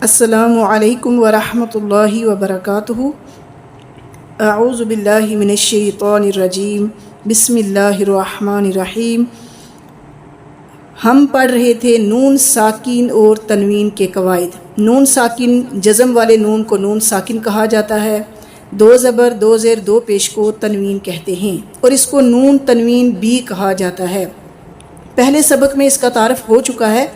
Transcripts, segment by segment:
السلام علیکم ورحمۃ اللہ وبرکاتہ۔ اعوذ باللہ من الشیطان الرجیم، بسم اللہ الرحمن الرحیم۔ ہم پڑھ رہے تھے نون ساکن اور تنوین کے قواعد۔ نون ساکن، جزم والے نون کو نون ساکن کہا جاتا ہے، دو زبر دو زیر دو پیش کو تنوین کہتے ہیں، اور اس کو نون تنوین بھی کہا جاتا ہے۔ پہلے سبق میں اس کا تعارف ہو چکا ہے،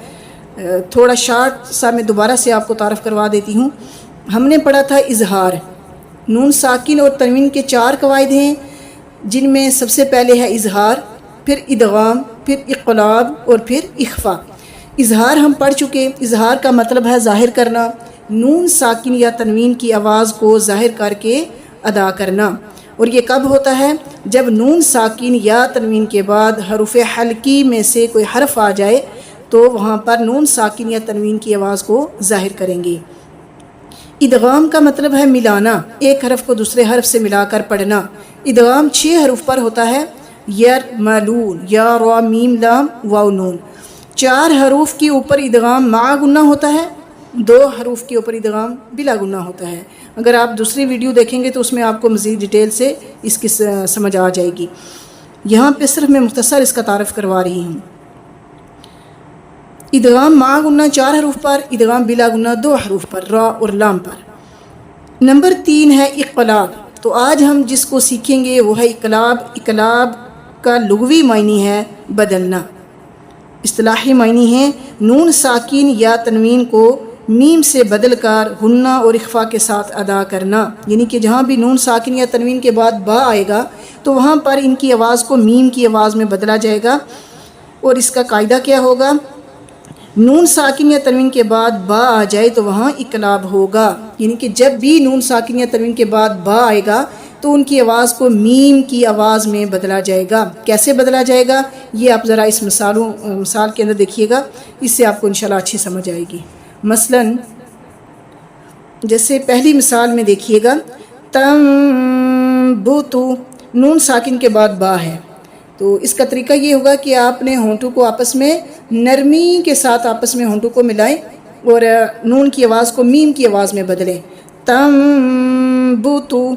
تھوڑا شارٹ سا میں دوبارہ سے آپ کو تعارف کروا دیتی ہوں۔ ہم نے پڑھا تھا اظہار۔ نون ساکن اور تنوین کے چار قواعد ہیں، جن میں سب سے پہلے ہے اظہار، پھر ادغام، پھر اقلاب اور پھر اخفا۔ اظہار ہم پڑھ چکے۔ اظہار کا مطلب ہے ظاہر کرنا، نون ساکن یا تنوین کی آواز کو ظاہر کر کے ادا کرنا۔ اور یہ کب ہوتا ہے؟ جب نون ساکن یا تنوین کے بعد حروف حلقی میں سے کوئی حرف آ جائے تو وہاں پر نون ساکن یا تنوین کی آواز کو ظاہر کریں گے۔ ادغام کا مطلب ہے ملانا، ایک حرف کو دوسرے حرف سے ملا کر پڑھنا۔ ادغام 6 حروف پر ہوتا ہے، یرملون، یا را میم لام واو نون۔ 4 حروف کے اوپر ادغام مع گنہ ہوتا ہے، 2 حروف کے اوپر ادغام بلا گنہ ہوتا ہے۔ اگر آپ دوسری ویڈیو دیکھیں گے تو اس میں آپ کو مزید ڈیٹیل سے اس کی سمجھ آ جائے گی۔ یہاں پہ صرف میں مختصر اس کا تعارف کروا رہی ہوں۔ ادغام مع گنہ 4 حروف پر، ادغام بلا گنہ 2 حروف پر، را اور لام پر۔ نمبر 3 ہے اقلاب۔ تو آج ہم جس کو سیکھیں گے وہ ہے اقلاب۔ اقلاب کا لغوی معنی ہے بدلنا، اصطلاحی معنی ہے نون ساکن یا تنوین کو میم سے بدل کر غنہ اور اخفا کے ساتھ ادا کرنا، یعنی کہ جہاں بھی نون ساکن یا تنوین کے بعد با آئے گا تو وہاں پر ان کی آواز کو میم کی آواز میں بدلا جائے گا۔ اور اس کا قاعدہ کیا ہوگا؟ نون ساکن یا تنوین کے بعد با آ جائے تو وہاں اقلاب ہوگا، یعنی کہ جب بھی نون ساکن یا تنوین کے بعد با آئے گا تو ان کی آواز کو میم کی آواز میں بدلا جائے گا۔ کیسے بدلا جائے گا یہ آپ ذرا اس مثال کے اندر دیکھیے گا، اس سے آپ کو انشاءاللہ اچھی سمجھ آئے گی۔ مثلا جیسے پہلی مثال میں دیکھیے گا، تنبتو، نون ساکن کے بعد با ہے، تو اس کا طریقہ یہ ہوگا کہ آپ نے ہونٹوں کو آپس میں نرمی کے ساتھ آپس میں ہونٹوں کو ملائیں اور نون کی آواز کو میم کی آواز میں بدلیں۔ تنبتو،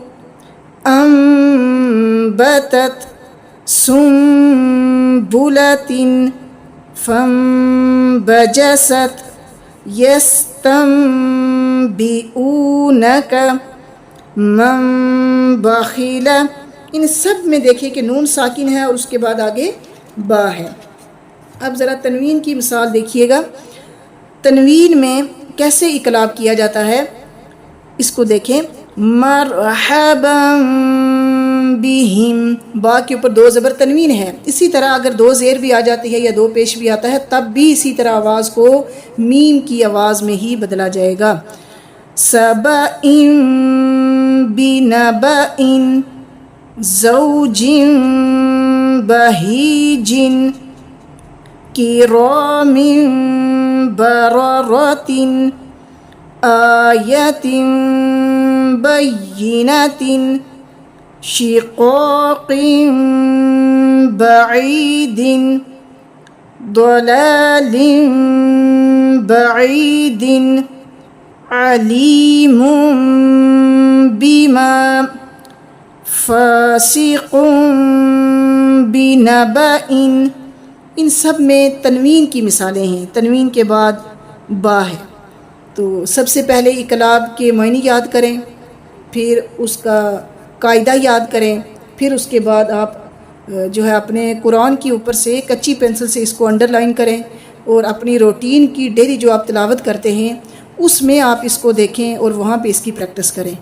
انبتت، سنبلۃ، فانبجست، یستنبئونک، من بخل۔ ان سب میں دیکھیں کہ نون ساکن ہے اور اس کے بعد آگے با ہے۔ اب ذرا تنوین کی مثال دیکھیے گا۔ تنوین میں کیسے اقلاب کیا جاتا ہے اس کو دیکھیں۔ مرحبا بہم، با کے اوپر 2 زبر تنوین ہے، اسی طرح اگر 2 زیر بھی آ جاتی ہے یا 2 پیش بھی آتا ہے تب بھی اسی طرح آواز کو میم کی آواز میں ہی بدلا جائے گا۔ سبئن بنبأ زوج بہیج کرام بررۃ آیۃ بینۃ شقاق بعید ضلال بعید علیم بما فاسق بنبأ۔ ان سب میں تنوین کی مثالیں ہیں، تنوین کے بعد با ہے۔ تو سب سے پہلے اقلاب کے معنی یاد کریں، پھر اس کا قاعدہ یاد کریں، پھر اس کے بعد آپ جو ہے اپنے قرآن کے اوپر سے کچی پینسل سے اس کو انڈر لائن کریں، اور اپنی روٹین کی ڈیلی جو آپ تلاوت کرتے ہیں اس میں آپ اس کو دیکھیں اور وہاں پہ اس کی پریکٹس کریں،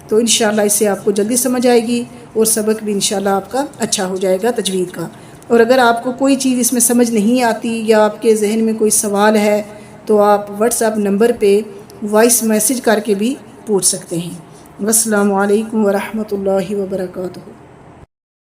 تو انشاءاللہ اس سے آپ کو جلدی سمجھ آئے گی اور سبق بھی انشاءاللہ آپ کا اچھا ہو جائے گا تجوید کا۔ اور اگر آپ کو کوئی چیز اس میں سمجھ نہیں آتی یا آپ کے ذہن میں کوئی سوال ہے تو آپ واٹس ایپ نمبر پہ وائس میسج کر کے بھی پوچھ سکتے ہیں۔ والسلام علیکم ورحمۃ اللہ وبرکاتہ۔